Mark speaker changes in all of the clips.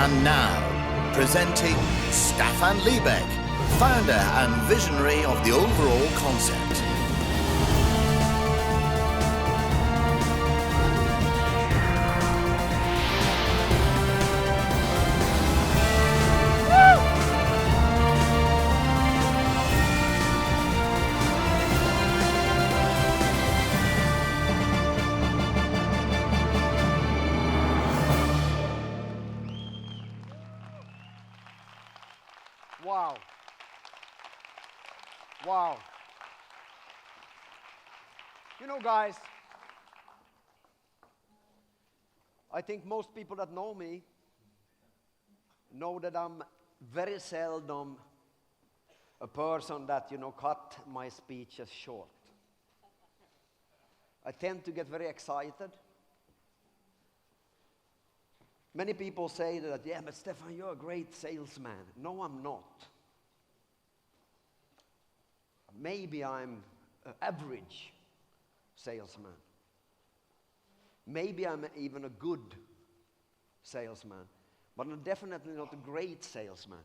Speaker 1: And now, presenting Staffan Liback, founder and visionary of the overall concept.
Speaker 2: Wow. Wow. You know, guys, I think most people that know me know that I'm very seldom a person that, cut my speeches short. I tend to get very excited. Many people say that, yeah, but Staffan, you're a great salesman. No, I'm not. Maybe I'm an average salesman. Maybe I'm even a good salesman. But I'm definitely not a great salesman.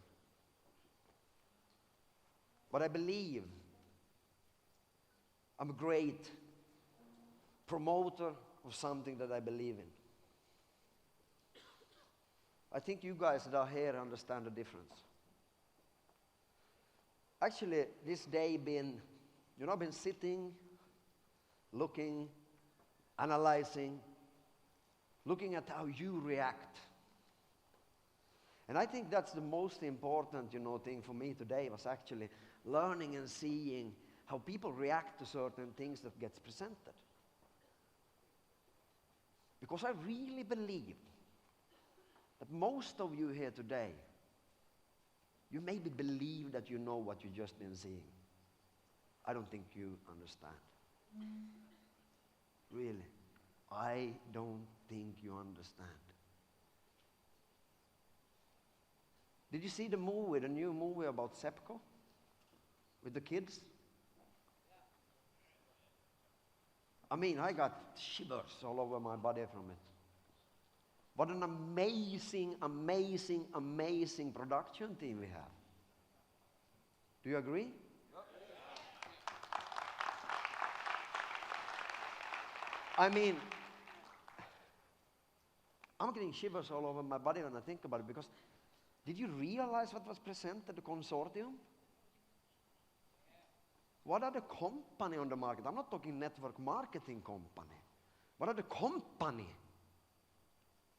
Speaker 2: But I believe I'm a great promoter of something that I believe in. I think you guys that are here understand the difference. Actually, this day I've been sitting, looking, analyzing, looking at how you react. And I think that's the most important, thing for me today was actually learning and seeing how people react to certain things that gets presented. Because I really believe that most of you here today, you maybe believe that you know what you've just been seeing. I don't think you understand. Really, I don't think you understand. Did you see the new movie about Sepco? With the kids? I mean, I got shivers all over my body from it. What an amazing, amazing, amazing production team we have. Do you agree? I mean, I'm getting shivers all over my body when I think about it, because did you realize what was presented, the consortium? What are the company on the market? I'm not talking network marketing company. What are the company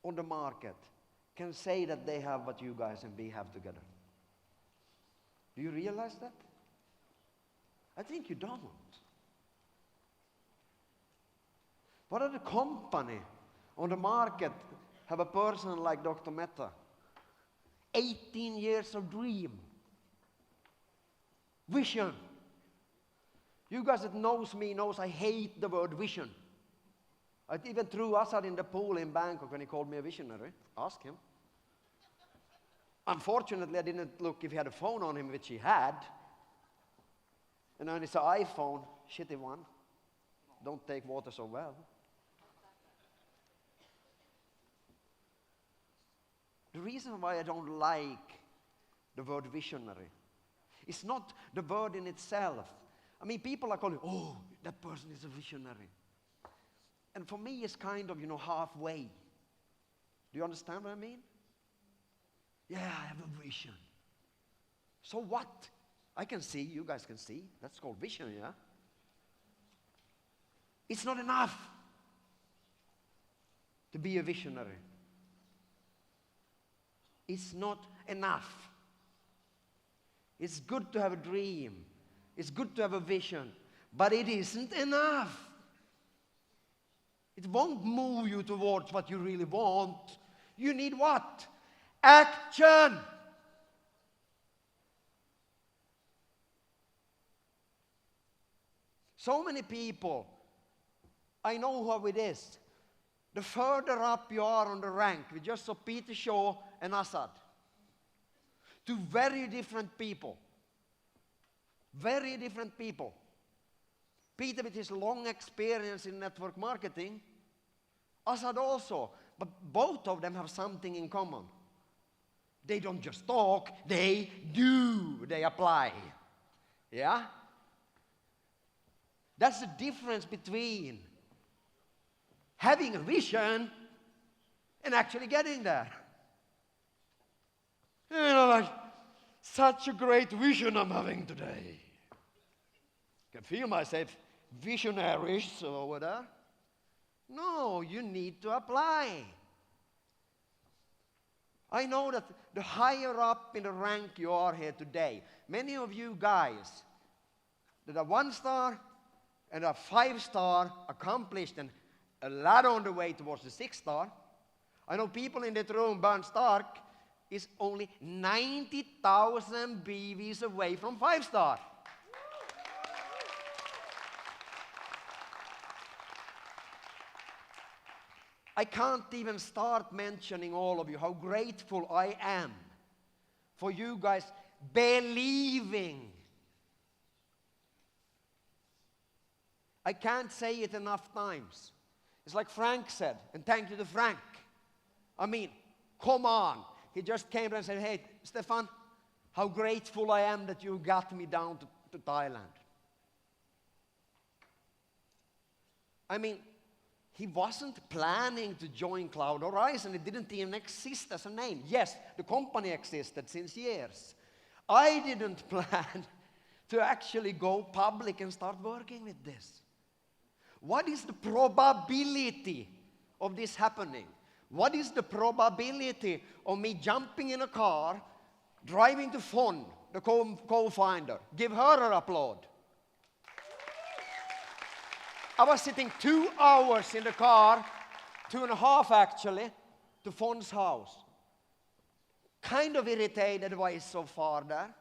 Speaker 2: on the market can say that they have what you guys and we have together? Do you realize that? I think you don't. What are the company on the market have a person like Dr. Mehta? 18 years of dream. Vision. You guys that knows me knows I hate the word vision. I even threw Assad in the pool in Bangkok when he called me a visionary. Ask him. Unfortunately, I didn't look if he had a phone on him, which he had. And then it's an iPhone, shitty one. Don't take water so well. The reason why I don't like the word visionary, it's not the word in itself. I mean, people are calling, oh, that person is a visionary. And for me, it's kind of, halfway. Do you understand what I mean? Yeah, I have a vision. So what? I can see, you guys can see. That's called vision, yeah? It's not enough to be a visionary. It's not enough. It's good to have a dream. It's good to have a vision. But it isn't enough. It won't move you towards what you really want. You need what? Action! So many people, I know how it is. The further up you are on the rank, we just saw Peter Shaw and Assad. Two very different people. Very different people. Peter with his long experience in network marketing, Assad also, but both of them have something in common. They don't just talk, they do, they apply. Yeah? That's the difference between having a vision and actually getting there. You know, like, such a great vision I'm having today. I can feel myself visionary-ish over there. No, you need to apply. I know that the higher up in the rank you are here today, many of you guys that are 1-star and are 5-star accomplished and a lot on the way towards the 6-star. I know people in that room, Bernd Stark, is only 90,000 BVs away from 5-star. I can't even start mentioning all of you how grateful I am for you guys believing. I can't say it enough times. It's like Frank said, and thank you to Frank. I mean, come on. He just came and said, hey, Staffan, how grateful I am that you got me down to Thailand. I mean, he wasn't planning to join Cloud Horizon. It didn't even exist as a name. Yes, the company existed since years. I didn't plan to actually go public and start working with this. What is the probability of this happening? What is the probability of me jumping in a car, driving to Fon, the co-founder? Give her an applaud. I was sitting 2 hours in the car, 2.5 actually, to Fon's house. Kind of irritated why he's so far there.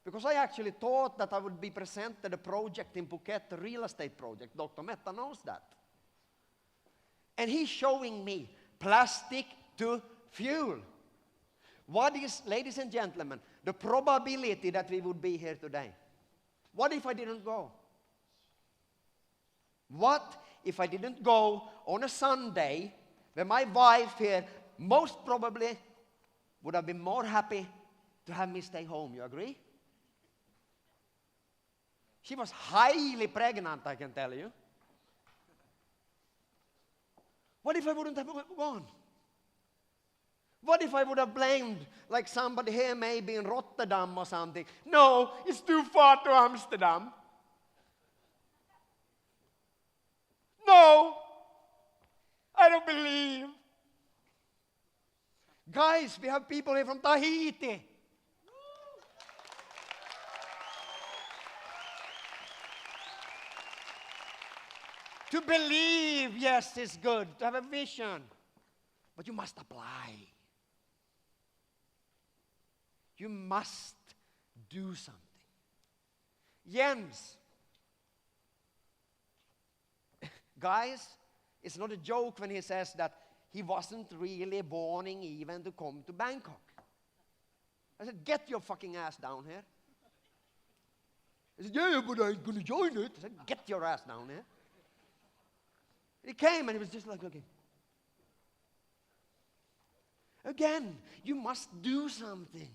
Speaker 2: Because I actually thought that I would be presented a project in Phuket, a real estate project. Dr. Mehta knows that. And he's showing me plastic to fuel. What is, ladies and gentlemen, the probability that we would be here today? What if I didn't go? What if I didn't go on a Sunday when my wife here most probably would have been more happy to have me stay home? You agree? She was highly pregnant, I can tell you. What if I wouldn't have gone? What if I would have blamed, like somebody here maybe in Rotterdam or something? No, it's too far to Amsterdam. No, I don't believe. Guys, we have people here from Tahiti. To believe, yes, is good. To have a vision. But you must apply. You must do something. Jens. Guys, it's not a joke when he says that he wasn't really wanting even to come to Bangkok. I said, get your fucking ass down here. He said, yeah, but I ain't going to join it. I said, get your ass down here. He came and he was just like looking. Again, you must do something.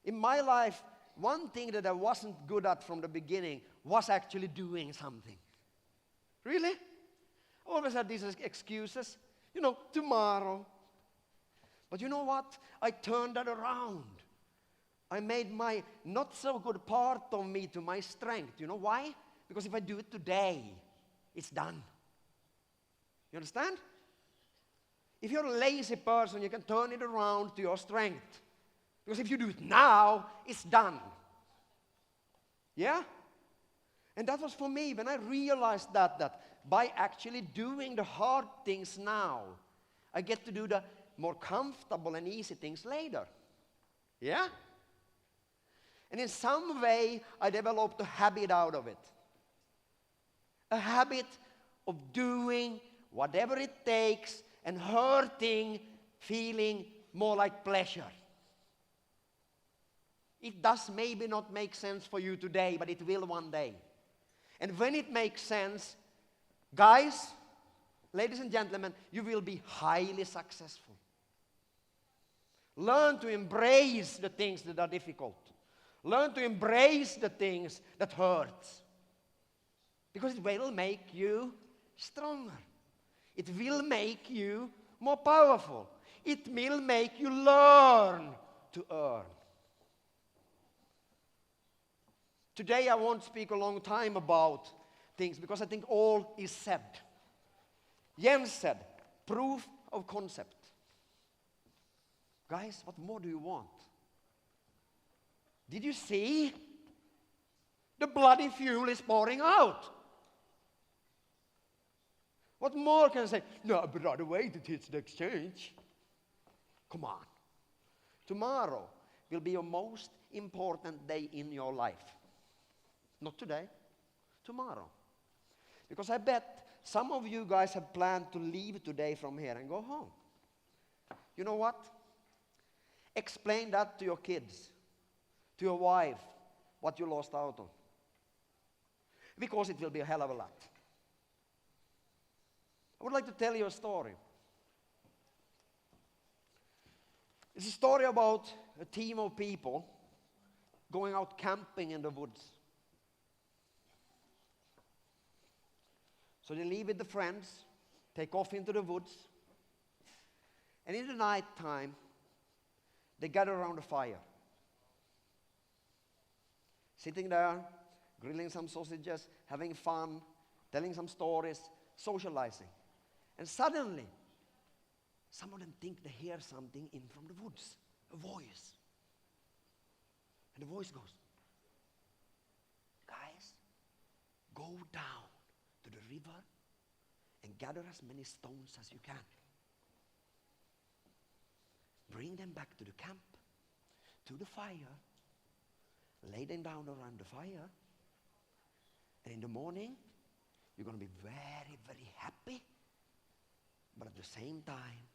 Speaker 2: In my life, one thing that I wasn't good at from the beginning was actually doing something. Really? I always had these excuses. You know, tomorrow. But you know what? I turned that around. I made my not so good part of me to my strength. You know why? Because if I do it today, it's done. You understand? If you're a lazy person, you can turn it around to your strength. Because if you do it now, it's done. Yeah? And that was for me when I realized that by actually doing the hard things now, I get to do the more comfortable and easy things later. Yeah? And in some way, I developed a habit out of it. A habit of doing whatever it takes and hurting, feeling more like pleasure. It does maybe not make sense for you today, but it will one day. And when it makes sense, guys, ladies and gentlemen, you will be highly successful. Learn to embrace the things that are difficult. Learn to embrace the things that hurt. Because it will make you stronger. It will make you more powerful. It will make you learn to earn. Today I won't speak a long time about things because I think all is said. Jens said, proof of concept. Guys, what more do you want? Did you see? The bloody fuel is pouring out. What more can I say? No, but rather wait until it's the exchange. Come on. Tomorrow will be your most important day in your life. Not today, tomorrow. Because I bet some of you guys have planned to leave today from here and go home. You know what? Explain that to your kids, to your wife, what you lost out on. Because it will be a hell of a lot. I would like to tell you a story. It's a story about a team of people going out camping in the woods. So they leave with the friends, take off into the woods, and in the night time, they gather around a fire. Sitting there, grilling some sausages, having fun, telling some stories, socializing. And suddenly, some of them think they hear something in from the woods, a voice. And the voice goes, guys, go down to the river and gather as many stones as you can. Bring them back to the camp, to the fire, lay them down around the fire, and in the morning, you're going to be very, very happy, but at the same time,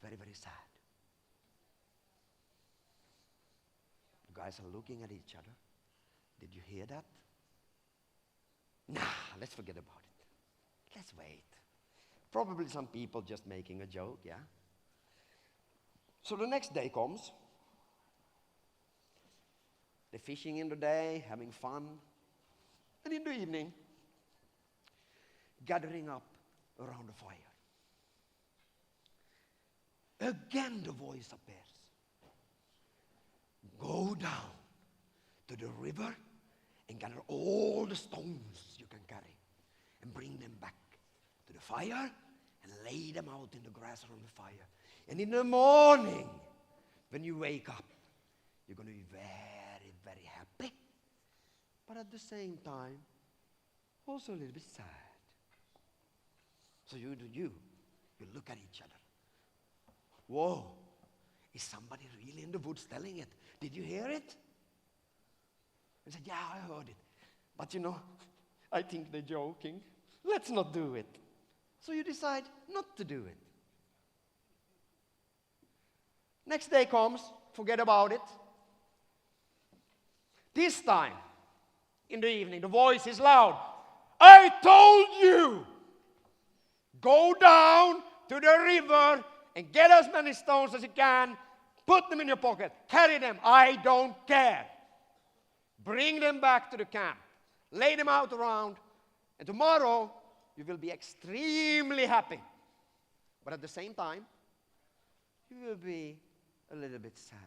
Speaker 2: very, very sad. The guys are looking at each other. Did you hear that? Nah, let's forget about it. Let's wait. Probably some people just making a joke, yeah? So the next day comes. They're fishing in the day, having fun. And in the evening, gathering up around the fire. Again the voice appears. Go down to the river and gather all the stones you can carry and bring them back to the fire and lay them out in the grass around the fire. And in the morning, when you wake up, you're going to be very, very happy, but at the same time, also a little bit sad. So you look at each other. Whoa, is somebody really in the woods telling it? Did you hear it? I said, yeah, I heard it. But I think they're joking. Let's not do it. So you decide not to do it. Next day comes, forget about it. This time, in the evening, the voice is loud. I told you, go down to the river and get as many stones as you can, put them in your pocket, carry them, I don't care. Bring them back to the camp, lay them out around, and tomorrow you will be extremely happy. But at the same time, you will be a little bit sad.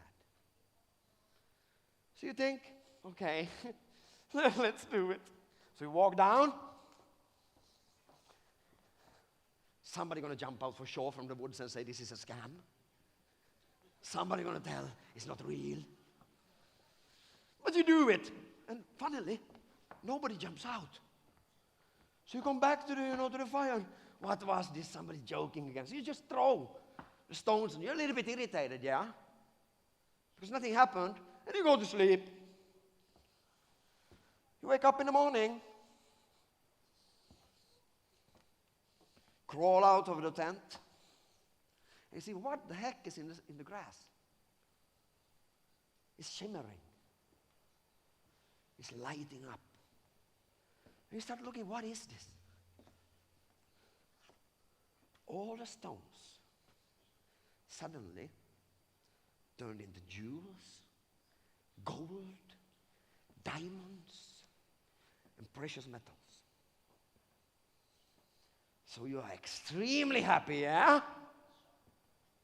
Speaker 2: So you think, okay, let's do it. So you walk down. Somebody going to jump out for sure from the woods and say this is a scam. Somebody going to tell it's not real. But you do it. And funnily, nobody jumps out. So you come back to the fire. What was this? Somebody joking again. So you just throw the stones and you're a little bit irritated, yeah? Because nothing happened. And you go to sleep. You wake up in the morning. Crawl out of the tent. And you see, what the heck is in the grass? It's shimmering. It's lighting up. And you start looking, what is this? All the stones suddenly turned into jewels, gold, diamonds, and precious metals. So you are extremely happy, yeah?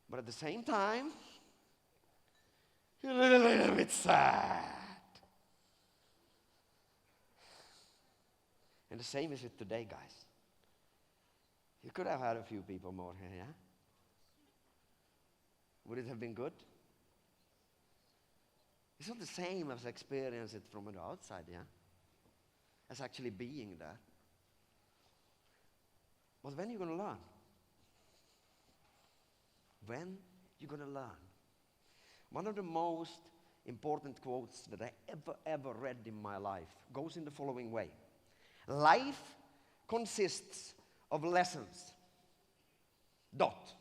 Speaker 2: But at the same time, you're a little bit sad. And the same is it today, guys. You could have had a few people more here, yeah? Would it have been good? It's not the same as experience it from the outside, yeah? As actually being there. But when are you going to learn? When you're going to learn? One of the most important quotes that I ever read in my life goes in the following way. Life consists of lessons. Dot.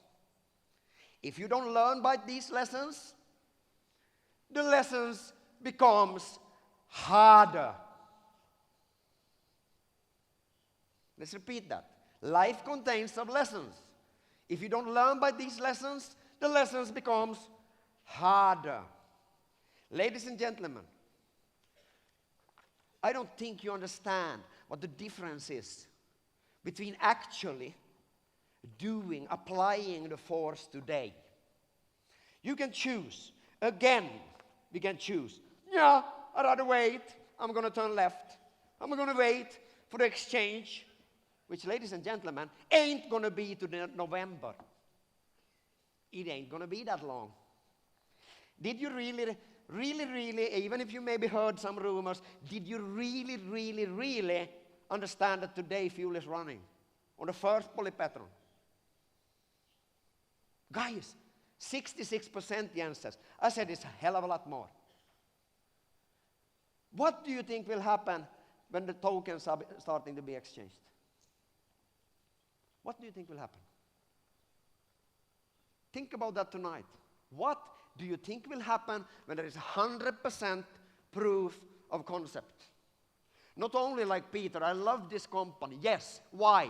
Speaker 2: If you don't learn by these lessons, the lessons becomes harder. Let's repeat that. Life contains of lessons. If you don't learn by these lessons, the lessons becomes harder. Ladies and gentlemen, I don't think you understand what the difference is between actually doing, applying the force today. You can choose. Again, we can choose. Yeah, I'd rather wait. I'm going to turn left. I'm going to wait for the exchange, which, ladies and gentlemen, ain't going to be to November. It ain't going to be that long. Did you really, even if you maybe heard some rumors, did you really understand that today fuel is running on the first Polypetron? Guys, 66% the answers. I said it's a hell of a lot more. What do you think will happen when the tokens are starting to be exchanged? What do you think will happen? Think about that tonight. What do you think will happen when there is 100% proof of concept? Not only like Peter, I love this company. Yes, why?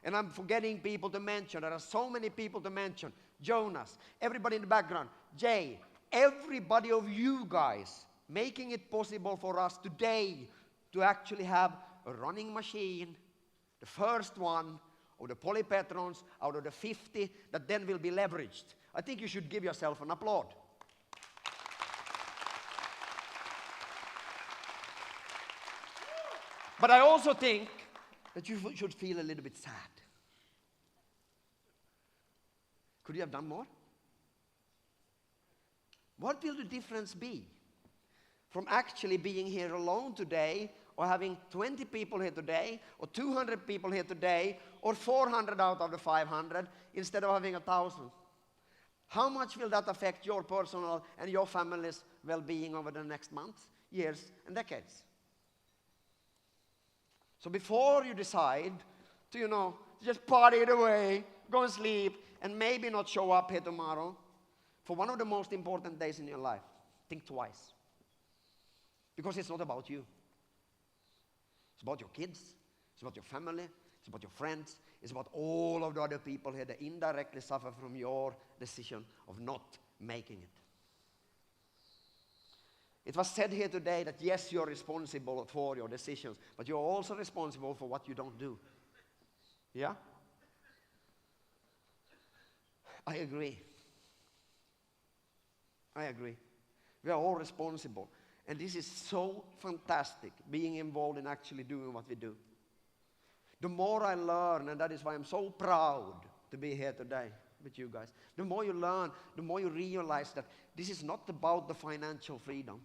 Speaker 2: And I'm forgetting people to mention. There are so many people to mention. Jonas, everybody in the background, Jay, everybody of you guys making it possible for us today to actually have a running machine, the first one of the Polypetrons out of the 50 that then will be leveraged. I think you should give yourself an applaud. But I also think that you should feel a little bit sad. Could you have done more? What will the difference be from actually being here alone today, or having 20 people here today, or 200 people here today, or 400 out of the 500, instead of having 1,000? How much will that affect your personal and your family's well-being over the next months, years, and decades? So before you decide to, just party it away, go and sleep, and maybe not show up here tomorrow, for one of the most important days in your life, think twice. Because it's not about you. It's about your kids, it's about your family, it's about your friends, it's about all of the other people here that indirectly suffer from your decision of not making it. It was said here today that yes, you're responsible for your decisions, but you're also responsible for what you don't do. Yeah? I agree. I agree. We are all responsible. And this is so fantastic, being involved in actually doing what we do. The more I learn, and that is why I'm so proud to be here today with you guys. The more you learn, the more you realize that this is not about the financial freedom.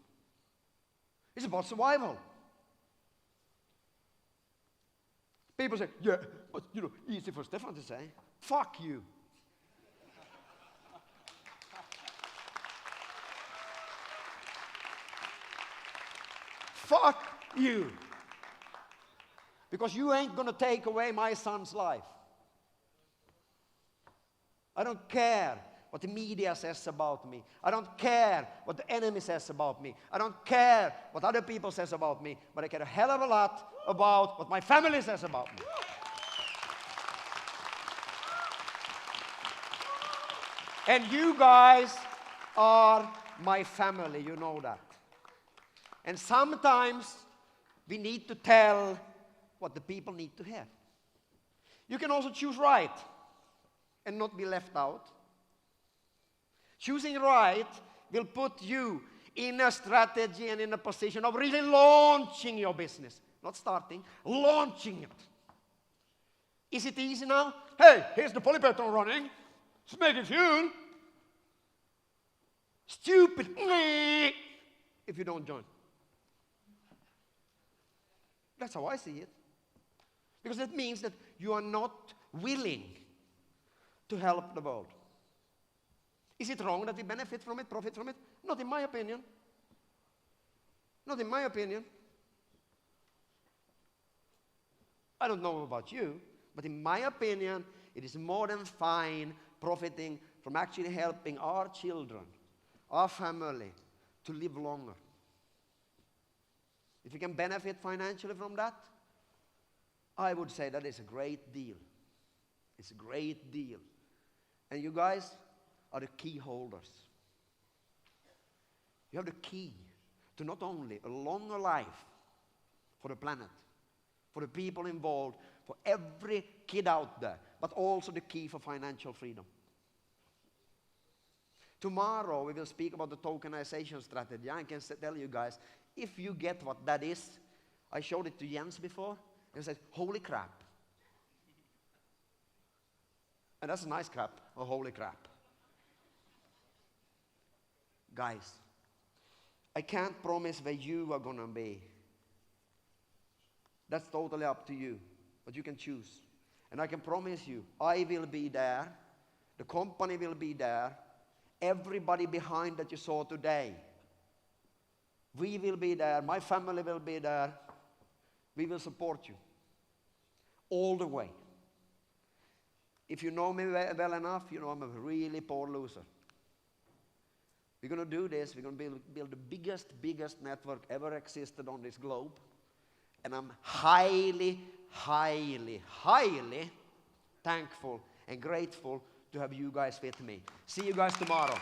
Speaker 2: It's about survival. People say, yeah, but easy for Staffan to say. Fuck you. Fuck you. Because you ain't going to take away my son's life. I don't care what the media says about me. I don't care what the enemy says about me. I don't care what other people says about me. But I care a hell of a lot about what my family says about me. And you guys are my family, you know that. And sometimes we need to tell what the people need to hear. You can also choose right and not be left out. Choosing right will put you in a strategy and in a position of really launching your business. Not starting, launching it. Is it easy now? Hey, here's the Polypetron running. It's making fuel. Stupid if you don't join. That's how I see it. Because that means that you are not willing to help the world. Is it wrong that we benefit from it, profit from it? Not in my opinion. Not in my opinion. I don't know about you, but in my opinion, it is more than fine profiting from actually helping our children, our family, to live longer. If you can benefit financially from that, I would say that is a great deal. It's a great deal. And you guys are the key holders. You have the key to not only a longer life for the planet, for the people involved, for every kid out there, but also the key for financial freedom. Tomorrow we will speak about the tokenization strategy. I can tell you guys, if you get what that is, I showed it to Jens before, and he said, holy crap. And that's a nice crap, a holy crap. Guys, I can't promise where you are going to be. That's totally up to you, but you can choose. And I can promise you, I will be there, the company will be there, everybody behind that you saw today. We will be there, my family will be there. We will support you all the way. If you know me well enough, you know I'm a really poor loser. We're going to do this. We're going to build the biggest network ever existed on this globe. And I'm highly, highly, highly thankful and grateful to have you guys with me. See you guys tomorrow.